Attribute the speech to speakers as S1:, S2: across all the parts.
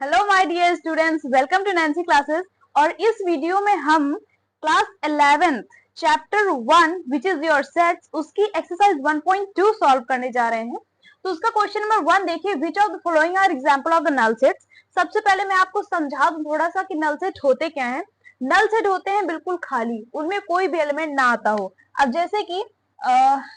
S1: Hello my dear students, welcome to Nancy classes. और इस video में हम class 11th chapter 1 which is your sets उसकी exercise 1.2 solve करने जा रहे हैं। तो उसका क्वेश्चन नंबर 1 देखिए, which of the following are example of the null sets. सबसे पहले मैं आपको समझा दूं थोड़ा सा कि नल सेट होते क्या हैं। नल सेट होते हैं बिल्कुल खाली, उनमें कोई भी एलिमेंट ना आता हो। अब जैसे कि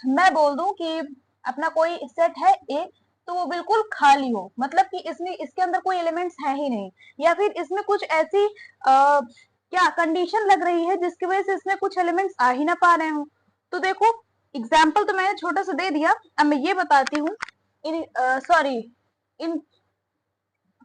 S1: मैं बोल दूं कि अपना कोई सेट है ए, तो वो बिल्कुल खाली हो, मतलब कि इसमें इसके अंदर कोई एलिमेंट्स है ही नहीं, या फिर इसमें कुछ ऐसी क्या कंडीशन लग रही है जिसकी वजह से इसमें कुछ एलिमेंट्स आ ही ना पा रहे हो। तो देखो, एग्जाम्पल तो मैंने छोटा सा दे दिया, अब मैं ये बताती हूँ इन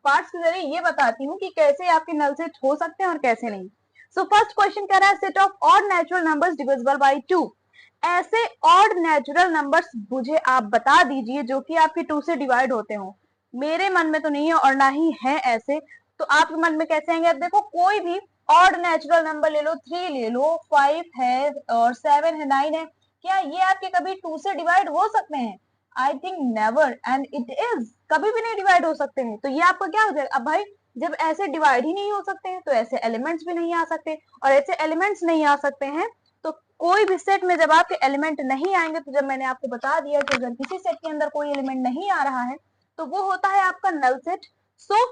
S1: पार्ट्स के जरिए ये बताती हूँ कि कैसे आपके नल सेट हो सकते हैं और कैसे नहीं। सो फर्स्ट क्वेश्चन कह रहा है set of odd natural numbers divisible by 2। ऐसे ऑड नेचुरल नंबर्स मुझे आप बता दीजिए जो कि आपके 2 से डिवाइड होते हो। मेरे मन में तो नहीं है और ना ही है ऐसे, तो आपके मन में कैसे आएंगे। अब देखो, कोई भी ऑड नेचुरल नंबर ले लो, 3 ले लो, 5 है और 7 है, 9 है, क्या ये आपके कभी 2 से डिवाइड हो सकते हैं? I think never and it is, कभी भी नहीं डिवाइड हो सकते हैं। तो ये आपका क्या हो जाएगा। अब भाई, जब ऐसे डिवाइड ही नहीं हो सकते हैं तो ऐसे एलिमेंट्स भी नहीं आ सकते, और ऐसे एलिमेंट्स नहीं आ सकते हैं तो कोई भी सेट में जब आपके एलिमेंट नहीं आएंगे, तो जब मैंने आपको बता दिया कि अगर किसी सेट के अंदर कोई एलिमेंट नहीं आ रहा है तो वो होता है आपका null set. So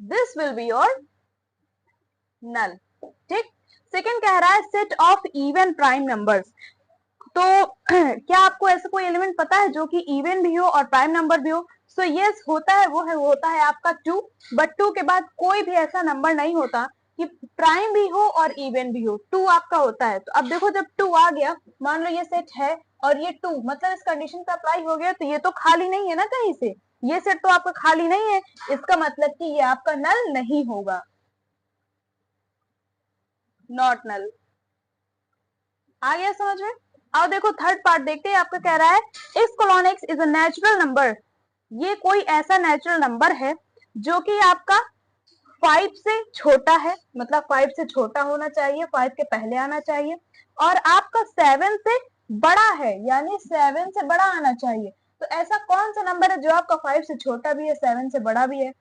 S1: this will be your null. ठीक। सेकंड कह रहा है set of even prime numbers. तो क्या आपको ऐसा कोई एलिमेंट पता है जो कि इवन भी हो और प्राइम नंबर भी हो? सो यस, होता है, वो होता है आपका 2। बट 2 के बाद कोई भी ऐसा नंबर नहीं होता कि प्राइम भी हो और इवन भी हो, 2 आपका होता है। तो अब देखो, जब 2 आ गया, मान लो ये सेट है और ये 2 मतलब इस कंडीशन पे अप्लाई हो गया, तो ये तो खाली नहीं है ना कहीं से, ये सेट तो आपका खाली नहीं है, इसका मतलब कि ये आपका नल नहीं होगा, नॉट नल। आ गया समझ में? अब देखो थर्ड पार्ट देखते हैं, आपका कह रहा है x colon x is a natural number. ये कोई ऐसा नेचुरल नंबर है जो कि आपका 5 से छोटा है, मतलब 5 से छोटा होना चाहिए, 5 के पहले आना चाहिए, और आपका 7 से बड़ा है, यानी 7 से बड़ा आना चाहिए। तो ऐसा कौन सा नंबर है जो आपका 5 से छोटा भी है, 7 से बड़ा भी है?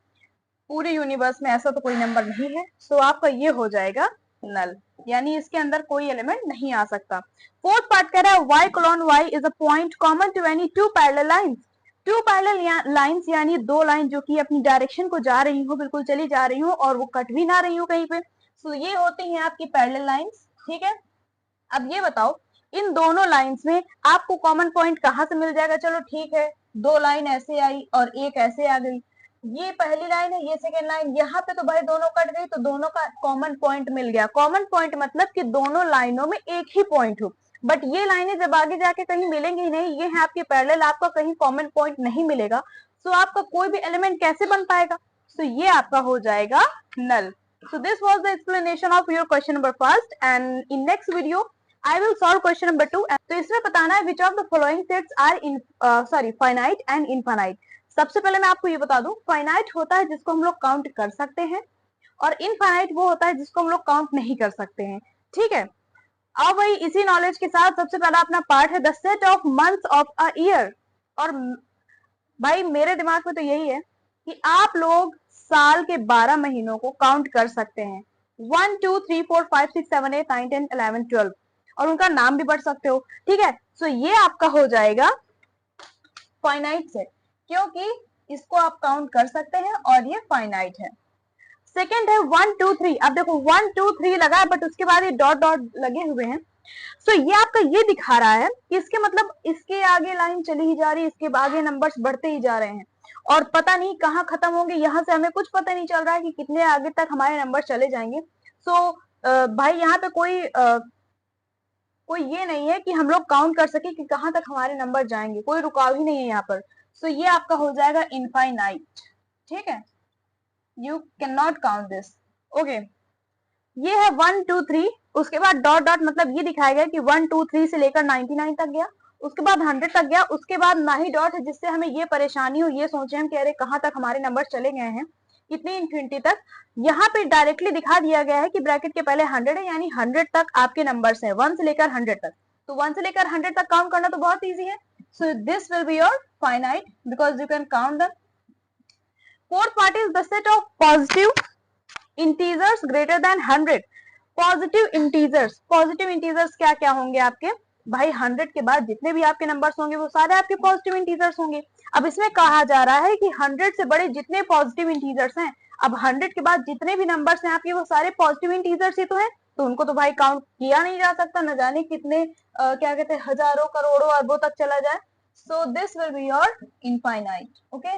S1: पूरे यूनिवर्स में ऐसा तो कोई नंबर नहीं है। सो आपका ये हो जाएगा नल, यानी इसके अंदर कोई एलिमेंट नहीं आ सकता। फोर्थ पार्ट कह रहा है y colon y is a point common to any two parallel lines. Two parallel lines यानी दो लाइन जो कि अपनी डायरेक्शन को जा रही हो, बिल्कुल चली जा रही हो और वो कट भी ना रही हो कहीं पे। सो ये होती हैं आपकी पैरेलल लाइंस। ठीक है। अब ये बताओ, इन दोनों लाइंस में आपको कॉमन पॉइंट कहाँ से मिल जाएगा? चलो ठीक है, दो लाइन ऐसे आई और एक ऐसे आ गई, ये पहली लाइन है, ये सेकेंड लाइन, यहाँ पे तो भाई दोनों कट गई, तो दोनों का कॉमन पॉइंट मिल गया। कॉमन पॉइंट मतलब कि दोनों लाइनों में एक ही पॉइंट हो। बट ये लाइनें जब आगे जाके कहीं मिलेंगी ही नहीं, ये है आपके पैरेलल, आपका कहीं कॉमन पॉइंट नहीं मिलेगा। सो आपका कोई भी एलिमेंट कैसे बन पाएगा? सो ये आपका हो जाएगा नल। So this was the explanation of your question number first, and in next video I will solve question number 2। तो इसमें बताना है which of the following sets are finite and infinite। सबसे पहले मैं आपको ये बता दूं, फाइनाइट होता है जिसको हम लोग काउंट कर सकते हैं, और इनफाइनाइट वो होता है जिसको हम लोग काउंट नहीं कर सकते हैं। ठीक है। अब वही इसी नॉलेज के साथ सबसे पहला अपना पार्ट है the set of months of a year. और भाई मेरे दिमाग में तो यही है कि आप लोग साल के 12 महीनों को काउंट कर सकते हैं, 1 2 3 4 5 6 7 8 9 10 11 12, और उनका नाम भी पढ़ सकते हो। ठीक है। सो ये आपका हो जाएगा फाइनाइट सेट, क्योंकि इसको आप काउंट कर सकते हैं और ये फाइनाइट है। सेकेंड है 1 2 3। अब देखो 1 2 3 लगा है, बट उसके बाद ये डॉट डॉट लगे हुए हैं। सो ये आपका ये दिखा रहा है कि इसके मतलब इसके आगे लाइन चली ही जा रही है, इसके आगे नंबर्स बढ़ते ही जा रहे हैं, और पता नहीं कहाँ खत्म होंगे, यहाँ से हमें कुछ पता नहीं चल रहा है कि कितने आगे तक हमारे नंबर चले जाएंगे। सो भाई यहाँ पे कोई ये नहीं है कि हम लोग काउंट कर सके कि कहाँ तक हमारे नंबर जाएंगे, कोई रुकाव ही नहीं है यहाँ पर। सो ये आपका हो जाएगा इनफाइनाइट। ठीक है, you can not count this. Okay, ये है 1 2 3, उसके बाद डॉट डॉट, मतलब ये दिखाया गया कि 1 2 3 से लेकर 99 तक गया, उसके बाद 100 तक गया, उसके बाद ना ही डॉट है, जिससे हमें ये परेशानी हो, ये सोचे हम कह रहे कहाँ तक हमारे नंबर चले गए हैं, कितनी इंफिनिटी तक। यहाँ पे डायरेक्टली दिखा दिया गया है कि ब्रैकेट के पहले 100 है, यानी 100 तक आपके नंबर्स हैं, 1 से लेकर 100 तक। तो 1 से लेकर 100 तक काउंट करना तो बहुत ईजी है। सो this will be your finite because you can count the fourth part is the set of positive integers greater than 100। Positive integers क्या क्या होंगे आपके भाई? 100 के बाद जितने भी आपके नंबर्स होंगे वो सारे आपके पॉजिटिव इंटीजर्स होंगे। अब इसमें कहा जा रहा है कि 100 से बड़े जितने पॉजिटिव इंटीजर्स हैं, अब 100 के बाद जितने भी नंबर्स हैं आपके वो सारे पॉजिटिव इंटीजर्स ही तो हैं, तो उनको तो भाई काउंट किया नहीं जा सकता, न जाने कितने क्या कहते हैं हजारों करोड़ों अरबों तक चला जाए। सो this will be your infinite. Okay,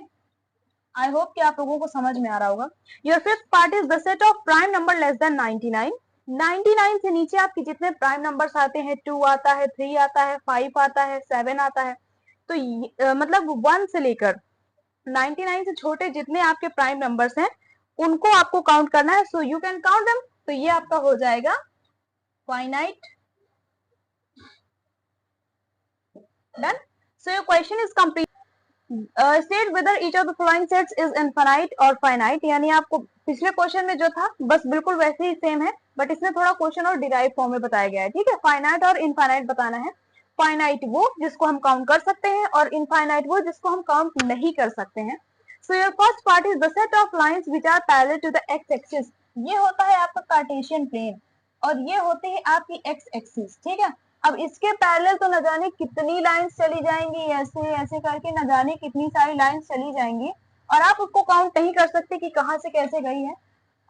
S1: I hope कि आप लोगों को समझ में आ रहा होगा। Your fifth part is the set of prime number less than 99। 99 से नीचे आपके जितने प्राइम नंबर्स आते हैं, 2 आता है, 3 आता है, 5 आता है, 7 आता है, तो मतलब 1 से लेकर 99 से छोटे जितने आपके प्राइम नंबर्स हैं उनको आपको काउंट करना है। सो यू कैन काउंट देम, तो ये आपका हो जाएगा finite. Done. So your question is complete. State whether each of the following sets is infinite और फाइनाइट, यानी आपको पिछले क्वेश्चन में जो था बस बिल्कुल वैसे ही सेम है, बट इसमें थोड़ा क्वेश्चन और डिराइव फॉर्म में बताया गया है। ठीक है, फाइनाइट और इनफाइनाइट बताना है। फाइनाइट वो जिसको हम काउंट कर सकते हैं और इनफाइनाइट वो जिसको हम काउंट नहीं कर सकते हैं। So your first part is the set of lines which are parallel to the x axis. ये होता है आपका कार्टेशियन प्लेन और ये होती है आपकी एक्स एक्सिस। ठीक है, अब इसके पैरेलल तो न जाने कितनी लाइंस चली जाएंगी, ऐसे ऐसे करके न जाने कितनी सारी लाइंस चली जाएंगी और आप उसको काउंट नहीं कर सकते कि कहां से कैसे गई है,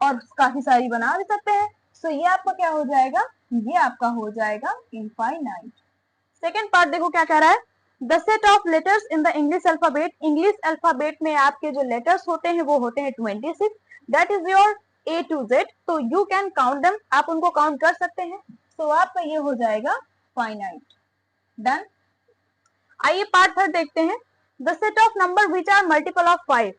S1: और काफी सारी बना भी सकते हैं। सो ये आपका क्या हो जाएगा? ये आपका हो जाएगा इनफाइनाइट। सेकेंड पार्ट देखो क्या कह रहा है। The set of letters in the English alphabet. English alphabet में आपके जो लेटर्स होते हैं वो होते हैं 26। That is your A to Z, तो यू कैन काउंट देम, आप उनको काउंट कर सकते हैं। सो आपका ये हो जाएगा फाइनाइट। डन। आइए पार्ट थर्ड देखते हैं। The set of number which are multiple of 5।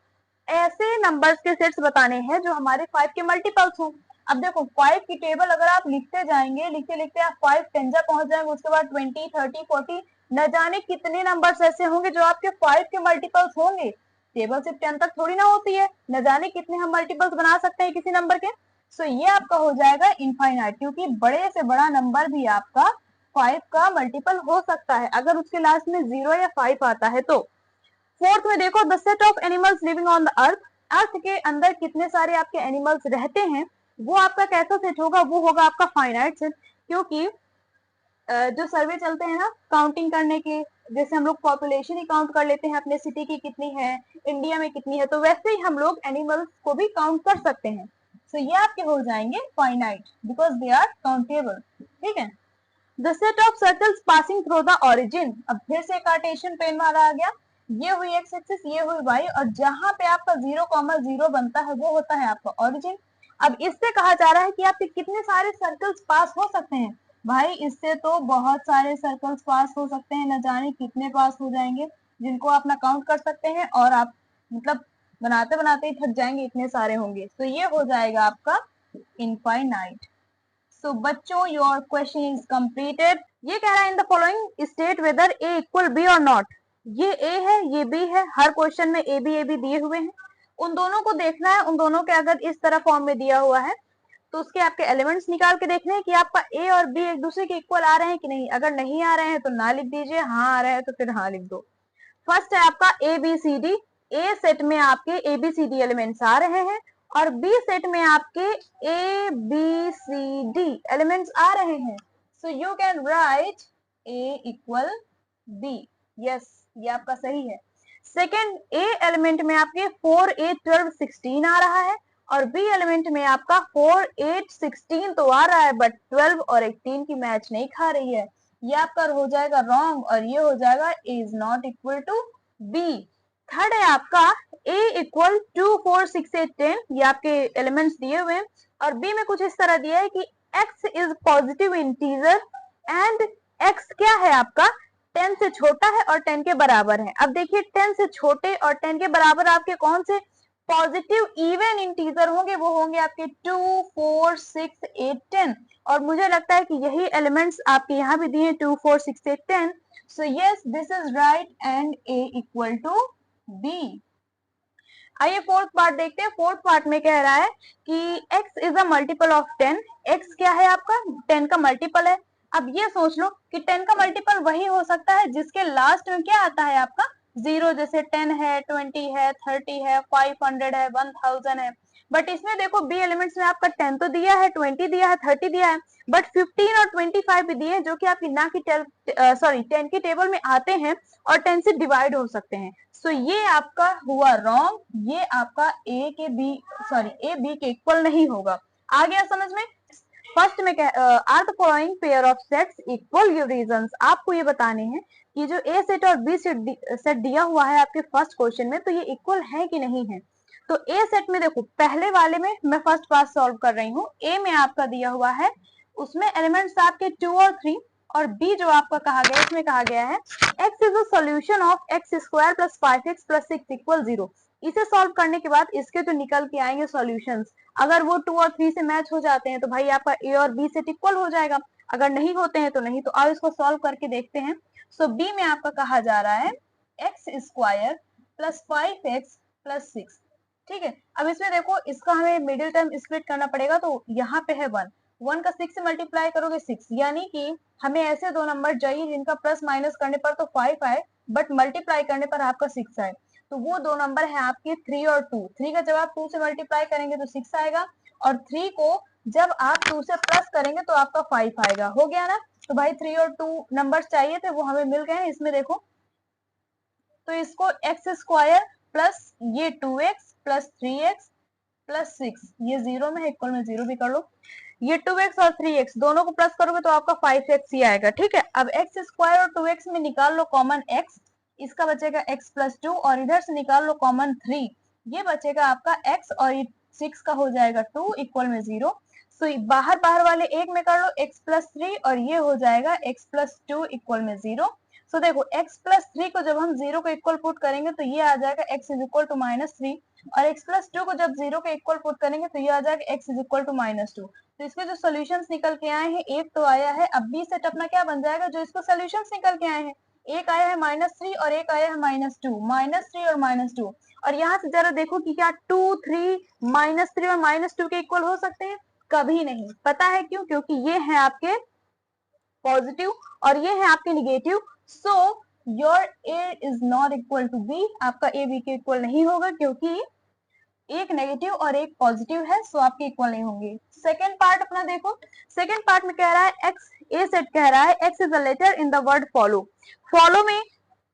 S1: ऐसे नंबर्स के सेट्स बताने हैं जो हमारे 5 के मल्टीपल्स हों। अब देखो 5 की टेबल अगर आप लिखते जाएंगे, लिखते लिखते आप 5 10 पहुंच जाएंगे, उसके बाद 20 30 40 न जाने कितने नंबर्स ऐसे होंगे जो आपके 5 के मल्टीपल्स होंगे। टेबल सिर्फ 10 तक थोड़ी ना होती है, न जाने कितने हम मल्टीपल्स बना सकते हैं किसी नंबर के। सो ये आपका हो जाएगा इनफाइनाइट, क्योंकि बड़े से बड़ा नंबर भी आपका 5 का मल्टीपल हो सकता है अगर उसके लास्ट में 0 या 5 आता है तो। फोर्थ में देखो, the set of animals living on the earth. Earth के अंदर कितने सारे आपके एनिमल्स रहते हैं वो आपका कैसा सेट होगा? वो होगा आपका फाइनाइट सेट, क्योंकि जो सर्वे चलते हैं ना काउंटिंग करने के, जैसे हम लोग पॉपुलेशन ही काउंट कर लेते हैं अपने सिटी की कितनी है, इंडिया में कितनी है, तो वैसे ही हम लोग एनिमल्स को भी काउंट कर सकते हैं। सो ये आपके हो जाएंगे finite because they are countable. ठीक है। The set of circles passing through the origin. अब फिर से कार्टेशियन प्लेन वाला आ गया। ये हुई एक्स एक्सिस, ये हुई वाई, और जहां पे आपका 0,0 बनता है वो होता है आपका ओरिजिन। अब इससे कहा जा रहा है कि आपके कितने सारे सर्कल्स पास हो सकते हैं। भाई इससे तो बहुत सारे सर्कल्स पास हो सकते हैं, न जाने कितने पास हो जाएंगे, जिनको आप ना काउंट कर सकते हैं और आप मतलब बनाते बनाते ही थक जाएंगे, इतने सारे होंगे। तो ये हो जाएगा आपका इनफाइनाइट। सो बच्चों योर क्वेश्चन इज कंप्लीटेड। ये कह रहा है in the following state whether a equal b और नॉट। ये ए है, ये बी है, हर क्वेश्चन में ए बी दिए हुए हैं, उन दोनों को देखना है। उन दोनों के अगर इस तरह फॉर्म में दिया हुआ है तो उसके आपके एलिमेंट्स निकाल के देखने हैं कि आपका ए और बी एक दूसरे के इक्वल आ रहे हैं कि नहीं। अगर नहीं आ रहे हैं तो ना लिख दीजिए, हाँ आ रहे हैं तो फिर हाँ लिख दो। फर्स्ट है आपका ए B C D. A set में आपके A B C D elements आ रहे हैं और बी सेट में आपके A B C D elements आ रहे हैं। So you can write A equal B. Yes, ये आपका सही है। सेकेंड, ए एलिमेंट में आपके 4 8 12 16 आ रहा है और बी एलिमेंट में आपका 4 8 16 तो आ रहा है बट 12 और 18 की मैच नहीं खा रही है। ये आपका हो जाएगा रॉन्ग और ये हो जाएगा A is not equal to B. Third है आपका a इक्वल 2 4 6 8 10, ये आपके एलिमेंट्स दिए हुए हैं और b में कुछ इस तरह दिया है कि x is positive integer and x क्या है आपका 10 से छोटा है और 10 के बराबर है। अब देखिए 10 से छोटे और 10 के बराबर आपके कौन से पॉजिटिव इवन इंटीजर होंगे? वो होंगे आपके 2 4 6 8 10 और मुझे लगता है कि यही एलिमेंट्स आपके यहाँ भी दिए 2 4 6 8 10। So yes this is right and a equal to b। आइए फोर्थ पार्ट देखते हैं। फोर्थ पार्ट में कह रहा है कि x is a multiple of 10। x क्या है आपका 10 का मल्टीपल है। अब ये सोच लो कि 10 का मल्टीपल वही हो सकता है जिसके लास्ट में क्या आता है आपका जीरो जैसे 10 है, 20 है, 30 है, 500 है, 1000 है। बट इसमें देखो बी एलिमेंट्स में आपका 10 तो दिया है, 20 दिया है, 30 दिया है, बट 15 और 25 भी दिए हैं जो कि आपकी ना की 10 की टेबल में आते हैं और 10 से डिवाइड हो सकते हैं। सो ये आपका हुआ रॉन्ग, ये आपका ए बी के इक्वल नहीं होगा। आ गया समझ में? फर्स्ट में are the following pair of sets equal, give reasons. आपको ये बताने हैं कि जो ए सेट और बी सेट दिया हुआ है आपके फर्स्ट क्वेश्चन में, तो ये इक्वल है कि नहीं है। तो ए सेट में देखो, पहले वाले में मैं फर्स्ट पास सॉल्व कर रही हूँ। ए में आपका दिया हुआ है, उसमें एलिमेंट्स आपके 2 और 3, और बी जो आपका कहा गया, इसमें कहा गया है x is a solution of x square plus 5x plus 6 equal 0। इसे सॉल्व करने के बाद इसके जो निकल के आएंगे सॉल्यूशंस, अगर वो 2 और 3 से मैच हो जाते हैं तो भाई आपका ए और बी सेट इक्वल हो जाएगा, अगर नहीं होते हैं तो नहीं। तो अब इसको सॉल्व करके देखते हैं। सो बी में आपका कहा जा रहा है x square plus 5x plus 6। ठीक है, अब इसमें देखो, इसका हमें मिडिल टर्म स्प्लिट करना पड़ेगा, तो यहाँ पे है 1 का 6 से मल्टीप्लाई करोगे 6, यानी कि हमें ऐसे दो नंबर चाहिए जिनका प्लस माइनस करने पर तो 5 आए, बट मल्टीप्लाई करने पर आपका 6 आए। तो वो दो नंबर है आपके 3 और 2। 3 का जब आप 2 से मल्टीप्लाई करेंगे तो 6 आएगा, और 3 को जब आप 2 से प्लस करेंगे तो आपका 5 आएगा। हो गया ना? तो भाई 3 और 2 नंबर्स चाहिए थे, वो हमें मिल गए। इसमें देखो, तो इसको एक्स स्क्वायर प्लस ये 2x प्लस 3x प्लस 6, ये जीरो में है, इक्वल में जीरो भी कर लो। ये 2x और 3x दोनों को प्लस करोगे तो आपका 5x ही आएगा। ठीक है, अब एक्स स्क्वायर और 2x में निकाल लो कॉमन x, इसका बचेगा x प्लस 2, और इधर से निकाल लो कॉमन 3, ये बचेगा आपका x, और 6 का हो जाएगा 2 इक्वल में 0। सो बाहर बाहर वाले एक में कर लो x प्लस 3, और ये हो जाएगा x प्लस 2 इक्वल में 0। सो देखो, x प्लस 3 को जब हम 0 को इक्वल पुट करेंगे तो ये आ जाएगा x इज इक्वल टू -3, और x प्लस 2 को जब 0 के इक्वल पुट करेंगे तो ये आ जाएगा x इज इक्वल टू -2। तो इसके जो सॉल्यूशंस निकल के आए हैं, एक तो आया है, अब बी सेट अपना क्या बन जाएगा, जो इसको सॉल्यूशंस निकल के आए हैं, एक आया है -3 और एक आया है -2, -3 और -2। और यहाँ से जरा देखो कि क्या 2, 3, -3 और -2 के इक्वल हो सकते हैं? कभी नहीं। पता है क्यों? क्योंकि ये है आपके पॉजिटिव और ये है आपके negative. So your a is not equal to b, आपका ए बी के इक्वल नहीं होगा, क्योंकि एक नेगेटिव और एक पॉजिटिव है, सो आपके इक्वल नहीं होंगे। सेकेंड पार्ट अपना देखो, सेकेंड पार्ट में कह रहा है एक्स, ए सेट कह रहा है x is a letter in the word follow. Follow में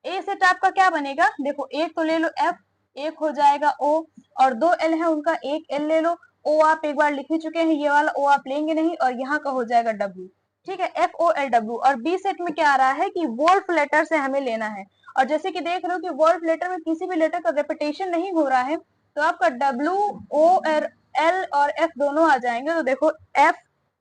S1: ए सेट आपका क्या बनेगा? देखो, एक तो ले लो एफ, एक हो जाएगा ओ, और दो एल है उनका, एक एल ले लो। ओ आप एक बार लिख ही चुके हैं, ये वाला ओ आप लेंगे नहीं, और यहाँ का हो जाएगा डब्ल्यू। ठीक है, एफ ओ एल डब्ल्यू। और बी सेट में क्या आ रहा है कि वोल्फ लेटर से हमें लेना है, और जैसे कि देख रहे हो कि वोल्फ लेटर में किसी भी लेटर का रेपिटेशन नहीं हो रहा है, तो आपका डब्ल्यू ओ एल और एफ दोनों आ जाएंगे। तो देखो, F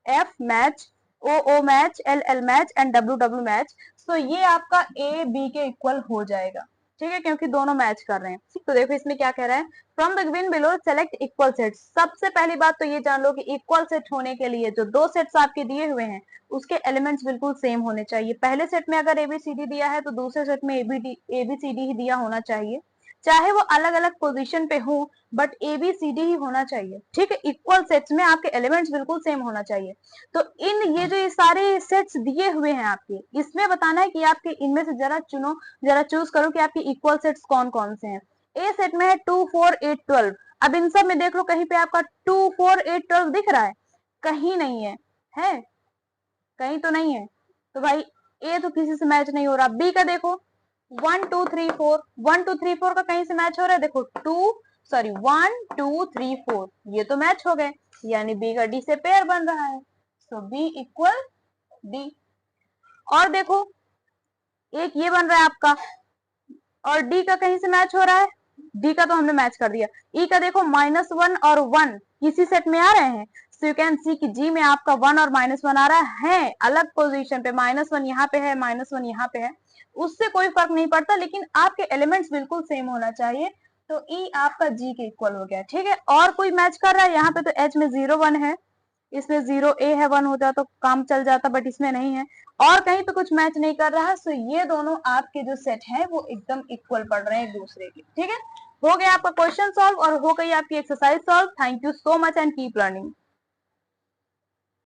S1: F match, O O match, L L match and W W match. तो ये आपका ए बी के इक्वल हो जाएगा। ठीक है, क्योंकि दोनों मैच कर रहे हैं। तो देखो इसमें क्या कह रहा है, from the given below select equal set. सबसे पहली बात तो ये जान लो कि इक्वल सेट होने के लिए जो दो सेट्स आपके दिए हुए हैं उसके एलिमेंट्स बिल्कुल सेम होने चाहिए। पहले सेट में अगर एबीसीडी दिया है तो दूसरे सेट में एबीसीडी ही दिया होना चाहिए, चाहे वो अलग अलग पोजीशन पे हो, बट एबीसीडी ही होना चाहिए। ठीक है, इक्वल सेट्स में आपके एलिमेंट्स बिल्कुल सेम होना चाहिए। तो ये जो सारे सेट्स दिए हुए हैं आपके, इसमें बताना है कि आपके इनमें से जरा चुनो, जरा चूज करो कि आपके इक्वल सेट्स कौन कौन से हैं। ए सेट में है 2, 4, 8, 12। अब इन सब में देख लो, कहीं पे आपका 2, 4, 8, 12 दिख रहा है? कहीं नहीं है, है कहीं तो नहीं है। तो भाई ए तो किसी से मैच नहीं हो रहा। बी का देखो, 1, 2, 3, 4, 1, 2, 3, 4 का कहीं से मैच हो रहा है? देखो 1, 2, 3, 4 ये तो मैच हो गए, यानी बी का डी से पेयर बन रहा है। सो बी इक्वल डी। और देखो, एक ये बन रहा है आपका, और डी का कहीं से मैच हो रहा है? डी का तो हमने मैच कर दिया। ई का देखो, -1 और 1 किसी सेट में आ रहे हैं, सो यू कैन सी कि जी में आपका 1 और -1 आ रहा है अलग पोजीशन पे। -1 यहाँ पे है, -1 यहाँ पे है, उससे कोई फर्क नहीं पड़ता, लेकिन आपके एलिमेंट्स बिल्कुल सेम होना चाहिए। तो ई आपका जी के इक्वल हो गया। ठीक है, और कोई मैच कर रहा है? यहाँ पे तो एच में 0, 1 है, इसमें 0 ए है, 1 हो जाता तो काम चल जाता, बट इसमें नहीं है, और कहीं पे कुछ मैच नहीं कर रहा है। सो ये दोनों आपके जो सेट है वो एकदम इक्वल पड़ रहे हैं एक दूसरे के। ठीक है, हो गया आपका क्वेश्चन सॉल्व और हो गई आपकी exercise solve. Thank you so much and keep learning.